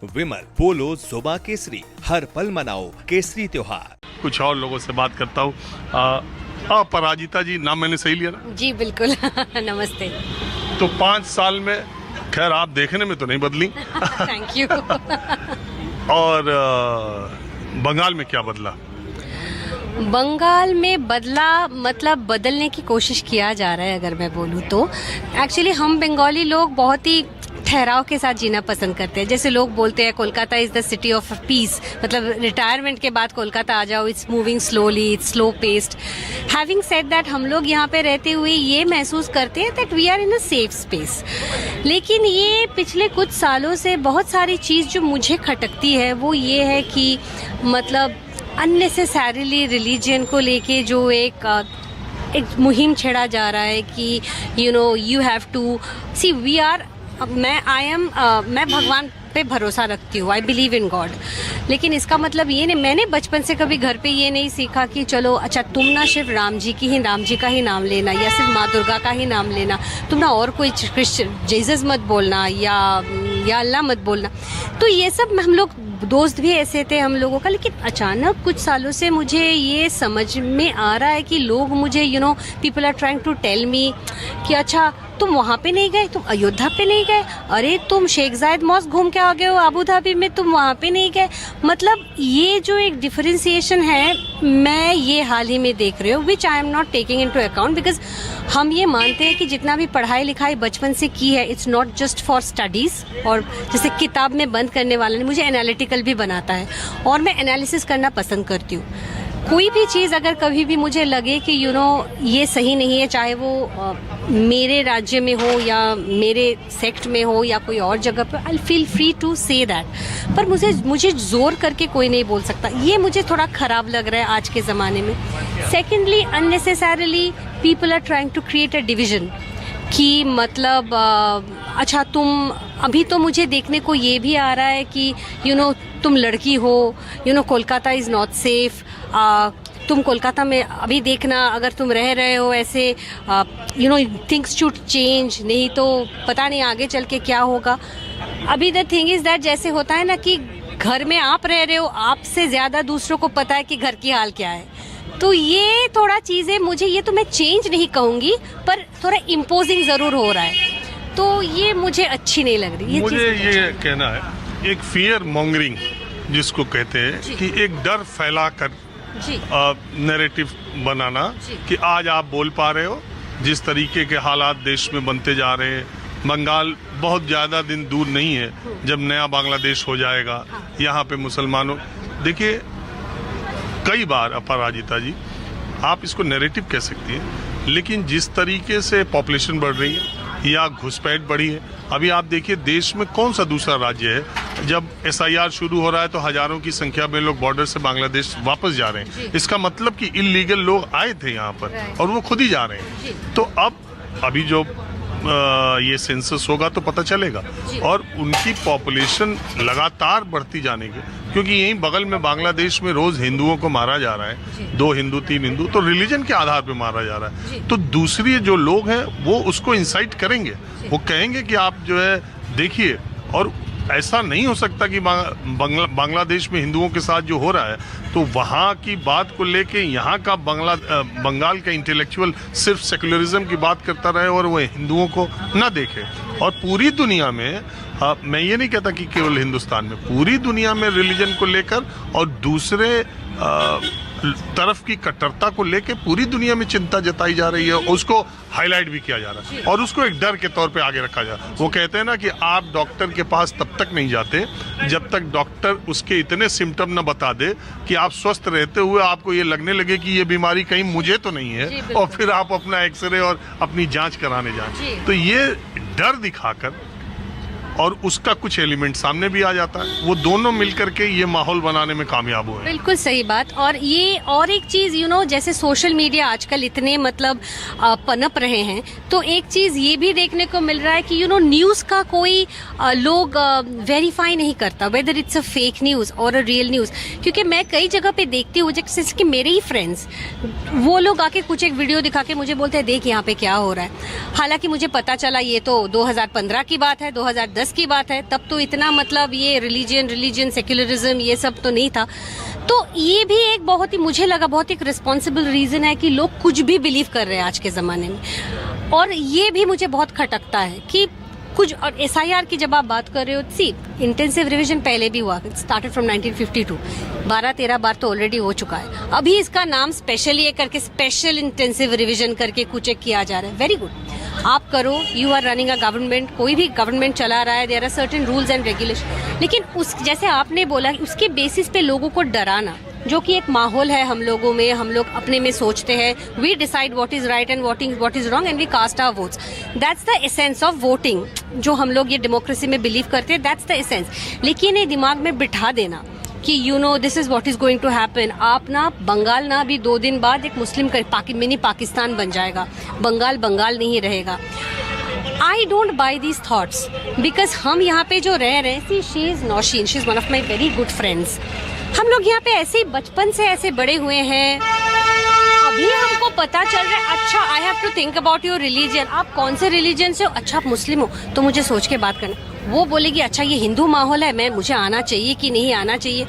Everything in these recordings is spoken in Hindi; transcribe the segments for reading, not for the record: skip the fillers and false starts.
विमल, पोलो, जोबा केसरी, हर पल मनाओ केसरी त्योहार। कुछ और लोगों से बात करता हूँ। अपराजिता जी, नाम मैंने सही लिया ना? जी बिल्कुल। नमस्ते। तो 5 साल में, खैर आप देखने में तो नहीं बदली। Thank you. और बंगाल में क्या बदला? बंगाल में बदला मतलब बदलने की कोशिश किया जा रहा है। अगर मैं बोलूँ तो एक्चुअली हम बंगाली लोग बहुत ही ठहराव के साथ जीना पसंद करते हैं। जैसे लोग बोलते हैं Kolkata is the city of peace, मतलब रिटायरमेंट के बाद कोलकाता आ जाओ, it's moving slowly, it's slow paced. Having said that, हम लोग यहाँ पे रहते हुए ये महसूस करते हैं that we are in a safe space. लेकिन ये पिछले कुछ सालों से बहुत सारी चीज़ जो मुझे खटकती है वो ये है कि मतलब अननेसेसरीली रिलीजन को लेके जो एक मुहिम छेड़ा जा रहा है कि you have to see we are. मैं भगवान पे भरोसा रखती हूँ, आई बिलीव इन गॉड। लेकिन इसका मतलब ये नहीं, मैंने बचपन से कभी घर पे ये नहीं सीखा कि चलो अच्छा तुम ना सिर्फ राम जी का ही नाम लेना या सिर्फ माँ दुर्गा का ही नाम लेना, तुम ना और कोई जीसस मत बोलना या अल्लाह मत बोलना। तो ये सब हम लोग दोस्त भी ऐसे थे हम लोगों का। लेकिन अचानक कुछ सालों से मुझे ये समझ में आ रहा है कि लोग मुझे people are trying to tell me कि अच्छा तुम वहाँ पे नहीं गए, तुम अयोध्या पे नहीं गए, अरे तुम शेख जायद मॉस्क घूम के आ गए हो अबू धाबी में, तुम वहाँ पे नहीं गए। मतलब ये जो एक डिफरेंशिएशन है मैं ये हाल ही में देख रही हूँ, which I am not taking into account, because हम ये मानते हैं कि जितना भी पढ़ाई लिखाई बचपन से की है it's not just for studies. और जैसे किताब में बंद करने वाला नहीं, मुझे एनालिटिकल भी बनाता है और मैं एनालिसिस करना पसंद करती हूँ। कोई भी चीज़ अगर कभी भी मुझे लगे कि ये सही नहीं है, चाहे वो मेरे राज्य में हो या मेरे सेक्ट में हो या कोई और जगह पे, I feel free to say that. पर मुझे जोर करके कोई नहीं बोल सकता, ये मुझे थोड़ा ख़राब लग रहा है आज के ज़माने में। Secondly, unnecessarily people are trying to create a division कि मतलब अच्छा तुम, अभी तो मुझे देखने को ये भी आ रहा है कि तुम लड़की हो, कोलकाता इज़ नॉट सेफ, तुम कोलकाता में अभी देखना अगर तुम रह रहे हो ऐसे थिंग्स शुड चेंज, नहीं तो पता नहीं आगे चल के क्या होगा। अभी द थिंग इज़ दैट, जैसे होता है ना कि घर में आप रह रहे हो, आपसे ज़्यादा दूसरों को पता है कि घर की हाल क्या है। तो ये थोड़ा चीज़ें मुझे, ये तो मैं चेंज नहीं कहूँगी पर थोड़ा इम्पोजिंग ज़रूर हो रहा है, तो ये मुझे अच्छी नहीं लग रही। मुझे ये कहना है, एक फियर मॉन्गरिंग जिसको कहते हैं कि एक डर फैला कर नैरेटिव बनाना कि आज आप बोल पा रहे हो, जिस तरीके के हालात देश में बनते जा रहे हैं। बंगाल बहुत ज़्यादा दिन दूर नहीं है जब नया बांग्लादेश हो जाएगा। यहाँ पे मुसलमानों, देखिए कई बार अपराजिता जी आप इसको नैरेटिव कह सकती हैं, लेकिन जिस तरीके से पॉपुलेशन बढ़ रही है या घुसपैठ बढ़ी है, अभी आप देखिए देश में कौन सा दूसरा राज्य है जब SIR शुरू हो रहा है तो हजारों की संख्या में लोग बॉर्डर से बांग्लादेश वापस जा रहे हैं। इसका मतलब कि इलीगल लोग आए थे यहाँ पर और वो खुद ही जा रहे हैं। तो अभी जो ये सेंसस होगा तो पता चलेगा, और उनकी पॉपुलेशन लगातार बढ़ती जाने की, क्योंकि यहीं बगल में बांग्लादेश में रोज हिंदुओं को मारा जा रहा है, 2 हिंदू 3 हिंदू, तो रिलीजन के आधार पे मारा जा रहा है। तो दूसरी जो लोग हैं वो उसको इंसाइट करेंगे, वो कहेंगे कि आप जो है देखिए। और ऐसा नहीं हो सकता कि बांग्लादेश में हिंदुओं के साथ जो हो रहा है तो वहाँ की बात को लेके यहाँ का बंगाल का इंटेलेक्चुअल सिर्फ सेकुलरिज्म की बात करता रहे और वो हिंदुओं को ना देखे। और पूरी दुनिया में, मैं ये नहीं कहता कि केवल हिंदुस्तान में, पूरी दुनिया में रिलीजन को लेकर और दूसरे तरफ की कट्टरता को लेके पूरी दुनिया में चिंता जताई जा रही है, उसको हाईलाइट भी किया जा रहा है और उसको एक डर के तौर पे आगे रखा जा रहा है। वो कहते हैं ना कि आप डॉक्टर के पास तब तक नहीं जाते जब तक डॉक्टर उसके इतने सिम्टम न बता दे कि आप स्वस्थ रहते हुए आपको ये लगने लगे कि ये बीमारी कहीं मुझे तो नहीं है, और फिर आप अपना एक्सरे और अपनी जांच कराने जाएं। तो ये डर दिखाकर और उसका कुछ एलिमेंट सामने भी आ जाता है, वो दोनों मिलकर के ये माहौल बनाने में कामयाब हुए। बिल्कुल सही बात। और ये और एक चीज जैसे सोशल मीडिया आजकल इतने मतलब पनप रहे हैं, तो एक चीज ये भी देखने को मिल रहा है कि न्यूज का कोई लोग वेरीफाई नहीं करता, whether it's a fake news और अ रियल न्यूज। क्योंकि मैं कई जगह पे देखती हूँ जैसे कि मेरे ही फ्रेंड्स, वो लोग आके कुछ एक वीडियो दिखा के मुझे बोलते हैं देख यहाँ पे क्या हो रहा है। हालांकि मुझे पता चला ये तो 2015 की बात है, 2010 2010 की बात है, तब तो इतना मतलब ये रिलीजन सेक्युलरिज्म ये सब तो नहीं था। तो ये भी एक बहुत ही, मुझे लगा बहुत एक रिस्पॉन्सिबल रीजन है कि लोग कुछ भी बिलीव कर रहे हैं आज के जमाने में। और ये भी मुझे बहुत खटकता है कि कुछ, और SIR की जब आप बात कर रहे हो, सी इंटेंसिव रिवीजन पहले भी हुआ, स्टार्टेड फ्रॉम 1952, 12-13 बार तो ऑलरेडी हो चुका है। अभी इसका नाम स्पेशल ये करके स्पेशल इंटेंसिव रिवीजन करके कुछ एक किया जा रहा है। वेरी गुड, आप करो, you are running a government, कोई भी गवर्नमेंट चला रहा है, there are certain rules and regulation. लेकिन उस, जैसे आपने बोला, उसके बेसिस पे लोगों को डराना, जो कि एक माहौल है हम लोगों में, हम लोग अपने में सोचते हैं, we decide what is right and what is wrong and we cast our votes. That's the essence of voting, जो हम लोग ये डेमोक्रेसी में बिलीव करते हैं, दैट्स द एसेंस। लेकिन ये दिमाग में बिठा देना कि you know this is what is going to happen. आप ना, बंगाल ना भी 2 दिन बाद एक मुस्लिम मिनी पाकिस्तान बन जाएगा, बंगाल नहीं रहेगा। I don't buy these thoughts because हम यहाँ पे जो रह रहे हैं, she is Nausheen, she is one of my very good friends. हम लोग यहाँ पे ऐसे ही बचपन से ऐसे बड़े हुए हैं। अभी हमको पता चल रहा है, अच्छा I have to think about your religion, आप कौन से रिलीजन से हो, अच्छा आप मुस्लिम हो, तो मुझे सोच के बात करना। वो बोलेगी अच्छा ये हिंदू माहौल है, मुझे आना चाहिए कि नहीं आना चाहिए।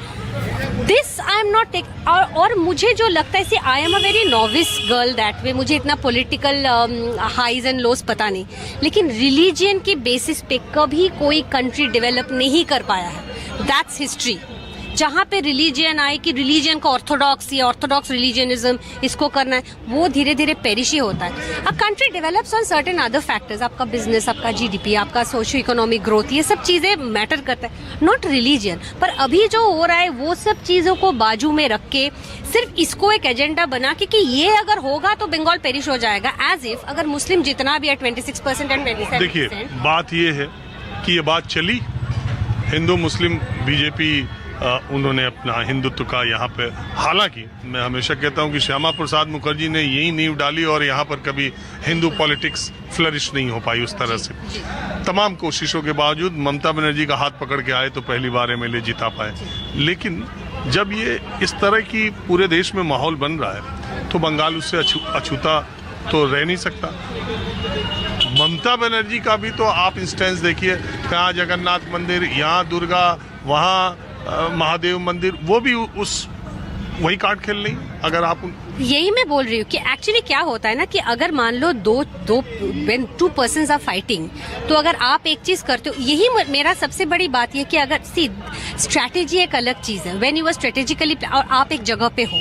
This I am not take, और मुझे जो लगता है, I am a very novice girl that way, मुझे इतना पॉलिटिकल हाइज एंड लोस पता नहीं, लेकिन रिलीजियन के बेसिस पे कभी कोई कंट्री डेवलप नहीं कर पाया है। That's history. जहाँ पे रिलीजियन आए कि रिलीजियन को ऑर्थोडॉक्स या ऑर्थोडॉक्स रिलीजियनिज्म इसको करना है, वो धीरे धीरे पेरिश ही होता है। A country develops on certain other factors, आपका बिजनेस, आपका GDP, आपका सोशियो इकोनॉमिक ग्रोथ, ये सब चीजें मैटर करता है, नॉट रिलीजियन। पर अभी जो हो रहा है वो सब चीजों को बाजू में रख के सिर्फ इसको एक एजेंडा बना के कि ये अगर होगा तो बंगाल पेरिश हो जाएगा, एज इफ अगर मुस्लिम जितना भी है 26% एंड 27%। देखिए, बात ये है कि ये बात चली, हिंदू मुस्लिम बीजेपी उन्होंने अपना हिंदुत्व का यहाँ पे, हालांकि मैं हमेशा कहता हूँ कि श्यामा प्रसाद मुखर्जी ने यही नींव डाली और यहाँ पर कभी हिंदू पॉलिटिक्स फ्लरिश नहीं हो पाई उस तरह से। तमाम कोशिशों के बावजूद ममता बनर्जी का हाथ पकड़ के आए तो पहली बार MLA जिता पाए। लेकिन जब ये इस तरह की पूरे देश में माहौल बन रहा है तो बंगाल उससे अछूता तो रह नहीं सकता। ममता बनर्जी का भी तो आप इंस्टेंस देखिए, यहाँ जगन्नाथ मंदिर, यहाँ दुर्गा, वहाँ महादेव मंदिर, वो भी वही कार्ड खेल नहीं। अगर आप यही मैं बोल रही हूँ कि एक्चुअली क्या होता है ना कि अगर मान लो when 2 persons are fighting, तो अगर आप एक चीज करते हो, यही मेरा सबसे बड़ी बात ये कि अगर स्ट्रैटेजी एक अलग चीज है, व्हेन यू आर स्ट्रेटेजिकली, और आप एक जगह पे हो।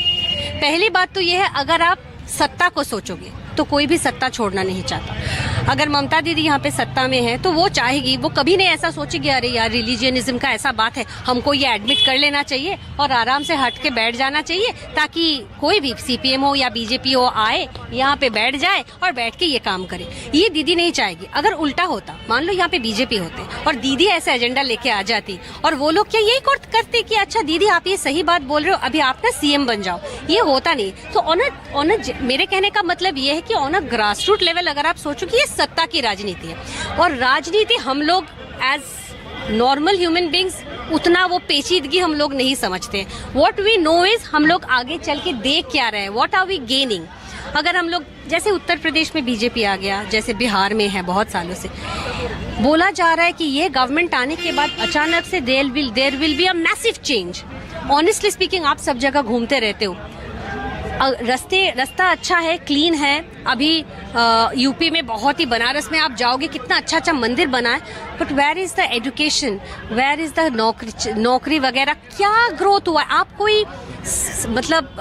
पहली बात तो ये है, अगर आप सत्ता को सोचोगे तो कोई भी सत्ता छोड़ना नहीं चाहता। अगर ममता दीदी यहाँ पे सत्ता में है तो वो चाहेगी, वो कभी नहीं ऐसा सोचेगी अरे यार रिलीजियनिज्म का ऐसा बात है, हमको ये एडमिट कर लेना चाहिए और आराम से हट के बैठ जाना चाहिए, ताकि कोई भी CPM हो या BJP हो आए यहाँ पे बैठ जाए और बैठ के ये काम करे। ये दीदी नहीं चाहेगी। अगर उल्टा होता, मान लो यहाँ पे BJP होते और दीदी ऐसा एजेंडा लेके आ जाती और वो लोग क्या यही करते कि अच्छा दीदी आप ये सही बात बोल रहे हो, अभी आप ना CM बन जाओ, ये होता नहीं। तो मेरे कहने का मतलब ये है कि on a grass root level अगर आप सोचो कि ये सत्ता की राजनीति है, और राजनीति हम लोग एज नॉर्मल ह्यूमन बींग्स उतना वो पेचीदगी हम लोग नहीं समझते। व्हाट वी नो इज हम लोग आगे चल के देख क्या रहे हैं, व्हाट आर वी गेनिंग। अगर हम लोग जैसे उत्तर प्रदेश में BJP आ गया, जैसे बिहार में है बहुत सालों से, बोला जा रहा है कि ये गवर्नमेंट आने के बाद अचानक से there will be a massive change. Honestly speaking, आप सब जगह घूमते रहते हो, रास्ता अच्छा है, क्लीन है। अभी यूपी में बहुत ही, बनारस में आप जाओगे कितना अच्छा अच्छा मंदिर बना है, but where is the education, where is the नौकरी वगैरह, क्या ग्रोथ हुआ? आप कोई मतलब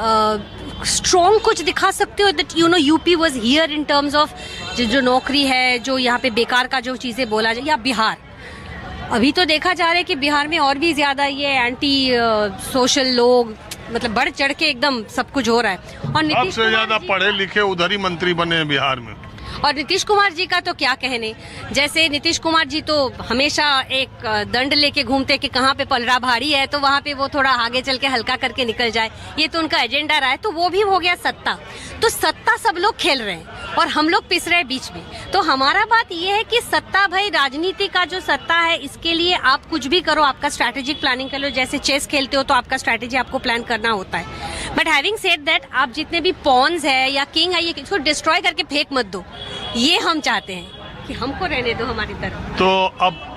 स्ट्रॉन्ग कुछ दिखा सकते हो that you know UP was here in terms of जो नौकरी है, जो यहाँ पे बेकार का जो चीजें बोला जाए, या बिहार? अभी तो देखा जा रहा है कि बिहार में और भी ज्यादा ये एंटी सोशल लोग मतलब बढ़ चढ़ के एकदम सब कुछ हो रहा है। और नीतीश सबसे ज्यादा पढ़े लिखे उधर ही मंत्री बने हैं बिहार में। और नीतीश कुमार जी का तो क्या कहने, जैसे नीतीश कुमार जी तो हमेशा एक दंड लेके घूमते कि कहाँ पे पलड़ा भारी है तो वहाँ पे वो थोड़ा आगे चल के हल्का करके निकल जाए, ये तो उनका एजेंडा रहा है। तो वो भी हो गया सत्ता, तो सत्ता सब लोग खेल रहे हैं और हम लोग पिस रहे हैं बीच में। तो हमारा बात ये है कि सत्ता, भाई राजनीति का जो सत्ता है, इसके लिए आप कुछ भी करो, आपका स्ट्रैटेजिक प्लानिंग कर लो। जैसे चेस खेलते हो तो आपका स्ट्रैटेजी आपको प्लान करना होता है, बट हैविंग सेड दैट, आप जितने भी पॉन्स है या किंग है, ये इसको डिस्ट्रॉय करके फेंक मत दो। ये हम चाहते हैं कि हमको रहने दो हमारी तरफ। तो अब